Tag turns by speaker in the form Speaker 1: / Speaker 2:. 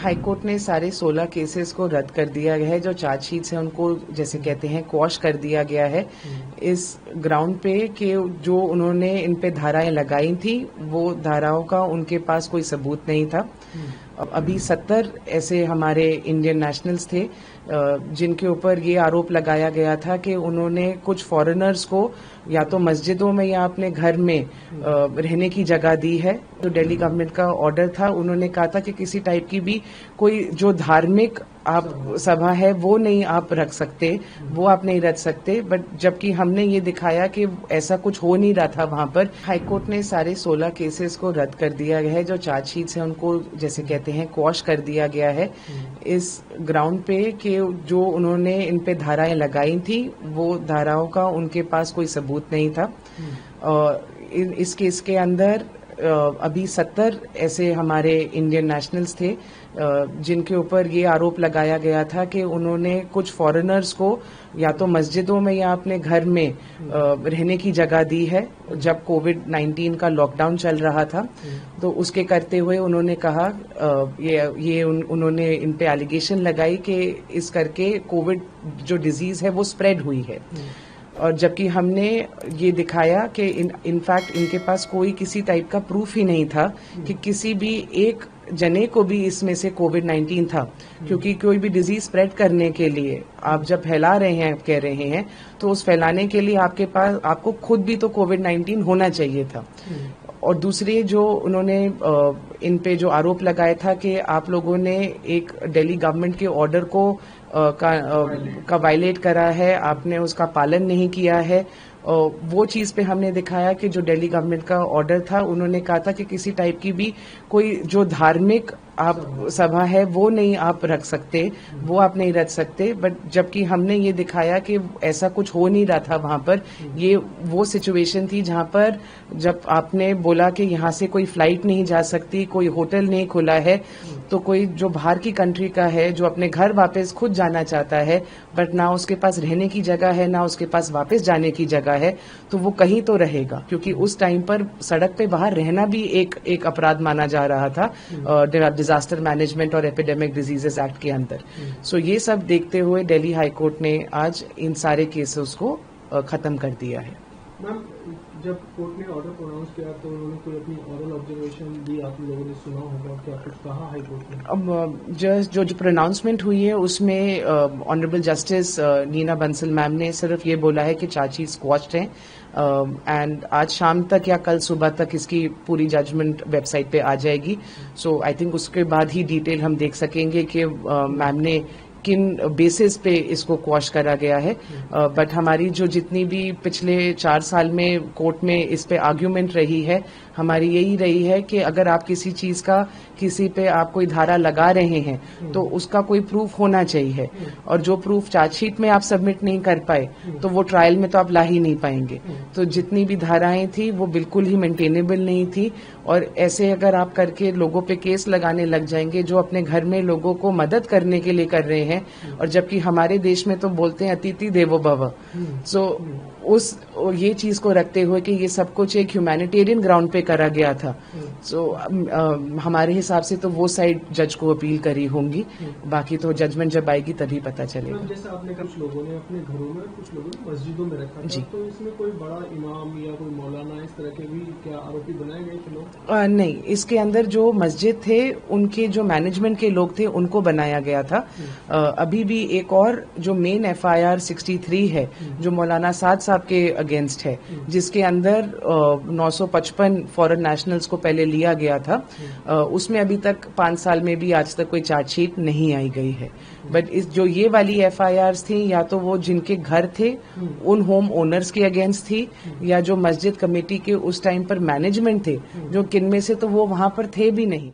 Speaker 1: High court ने सारे 16 cases को रद्द कर दिया गया है। जो चार्जशीट्स है उनको जैसे कहते हैं क्वॉश कर दिया गया है इस ग्राउंड पे कि जो उन्होंने इन पे धाराएं लगाई थी वो धाराओं का उनके पास कोई सबूत नहीं था। अभी 70 ऐसे हमारे इंडियन नेशनल्स थे जिनके ऊपर ये आरोप लगाया गया था कि उन्होंने कुछ फॉरेनर्स को या तो मस्जिदों में या अपने घर में रहने की जगह दी है। तो दिल्ली गवर्नमेंट का ऑर्डर था, उन्होंने कहा था कि किसी टाइप की भी कोई जो धार्मिक आप सभा है वो नहीं आप रख सकते, वो आप नहीं रख सकते। बट जबकि हमने ये दिखाया कि ऐसा कुछ हो नहीं रहा था वहां पर। हाईकोर्ट ने सारे 16 केसेस को रद्द कर दिया गया है। जो चार्जशीट्स है उनको जैसे कहते हैं क्वॉश कर दिया गया है इस ग्राउंड पे कि जो उन्होंने इन पे धाराएं लगाई थी वो धाराओं का उनके पास कोई सबूत नहीं था। इस केस के अंदर अभी 70 ऐसे हमारे इंडियन नेशनल्स थे जिनके ऊपर ये आरोप लगाया गया था कि उन्होंने कुछ फॉरेनर्स को या तो मस्जिदों में या अपने घर में रहने की जगह दी है जब कोविड-19 का लॉकडाउन चल रहा था। तो उसके करते हुए उन्होंने कहा उन्होंने इन पे एलिगेशन लगाई कि इस करके कोविड जो डिजीज है वो स्प्रेड हुई है। और जबकि हमने ये दिखाया कि इनफैक्ट इनके पास कोई किसी टाइप का प्रूफ ही नहीं था कि किसी भी एक जने को भी इसमें से कोविड-19 था, क्योंकि कोई भी डिजीज स्प्रेड करने के लिए आप जब फैला रहे हैं कह रहे हैं तो उस फैलाने के लिए आपको खुद भी तो कोविड-19 होना चाहिए था। और दूसरे जो उन्होंने इन पे जो आरोप लगाया था कि आप लोगों ने एक दिल्ली गवर्नमेंट के ऑर्डर को का वायलेट करा है, आपने उसका पालन नहीं किया है। वो चीज पे हमने दिखाया कि जो दिल्ली गवर्नमेंट का ऑर्डर था उन्होंने कहा था कि किसी टाइप की भी कोई जो धार्मिक आप सभा है वो नहीं आप रख सकते, वो आप नहीं रख सकते। बट जबकि हमने ये दिखाया कि ऐसा कुछ हो नहीं रहा था वहां पर। ये वो सिचुएशन थी जहां पर जब आपने बोला कि यहाँ से कोई फ्लाइट नहीं जा सकती, कोई होटल नहीं खुला है, तो कोई जो बाहर की कंट्री का है जो अपने घर वापस खुद जाना चाहता है बट ना उसके पास रहने की जगह है ना उसके पास वापस जाने की जगह है, तो वो कहीं तो रहेगा। क्योंकि उस टाइम पर सड़क पे बाहर रहना भी एक अपराध माना जा रहा था डिजास्टर मैनेजमेंट और एपिडेमिक डिजीजेस एक्ट के अंदर। सो ये सब देखते हुए दिल्ली हाई कोर्ट ने आज इन सारे केसेस को खत्म कर दिया है।
Speaker 2: मैम, जब कोर्ट ने ऑर्डर प्रोनाउंस किया तो उन्होंने कोई अपनी ऑरल ऑब्जर्वेशन भी आप लोगों ने सुना होगा, क्या कुछ कहा हाई कोर्ट ने?
Speaker 1: अब जो प्रोनाउंसमेंट हुई है उसमें honourable justice Neena Bansal ma'am ने सिर्फ ये बोला है कि चार्जशीट स्क्वॉश्ड हैं एंड आज शाम तक या कल सुबह तक इसकी पूरी जजमेंट वेबसाइट पे आ जाएगी। सो आई थिंक उसके बाद ही डिटेल हम देख सकेंगे कि मैम ने किन बेसिस पे इसको क्वॉश करा गया है। बट हमारी जो जितनी भी पिछले 4 साल में कोर्ट में इस पे आर्ग्यूमेंट रही है, हमारी यही रही है कि अगर आप किसी चीज का किसी पे आप कोई धारा लगा रहे हैं तो उसका कोई प्रूफ होना चाहिए, और जो प्रूफ चार्जशीट में आप सबमिट नहीं कर पाए तो वो ट्रायल में तो आप ला ही नहीं पाएंगे। तो जितनी भी धाराएं थी वो बिल्कुल ही मेंटेनेबल नहीं थी, और ऐसे अगर आप करके लोगों पे केस लगाने लग जाएंगे जो अपने घर में लोगों को मदद करने के लिए कर रहे हैं, और जबकि हमारे देश में तो बोलते हैं अतिथि देवो भव। सो ये चीज को रखते हुए कि ये सब कुछ एक ह्यूमैनिटेरियन ग्राउंड पे करा गया था, सो हमारे हिसाब से तो वो साइड जज को अपील करी होंगी। बाकी तो जजमेंट जब आएगी तभी पता चलेगा।
Speaker 2: जैसे आपने कुछ लोगों ने अपने घरों में, कुछ लोगों ने मस्जिदों में रखा था, तो इसमें कोई बड़ा इमाम या कोई मौलाना इस तरह के भी क्या आरोपी बनाए गए थे लोग?
Speaker 1: नहीं, इसके अंदर जो मस्जिद थे उनके जो मैनेजमेंट के लोग थे उनको बनाया गया था। अभी भी एक और जो मेन FIR 63 है जो मौलाना साद साहब के अगेंस्ट है, जिसके अंदर 955 फॉरेन नेशनल्स को पहले लिया गया था, उसमें अभी तक 5 साल में भी आज तक कोई चार्जशीट नहीं आई गई है। बट जो ये वाली FIRs थी या तो वो जिनके घर थे उन होम ओनर्स के अगेंस्ट थी, या जो मस्जिद कमेटी के उस टाइम पर मैनेजमेंट थे जो किनमें से तो वो वहां पर थे भी नहीं।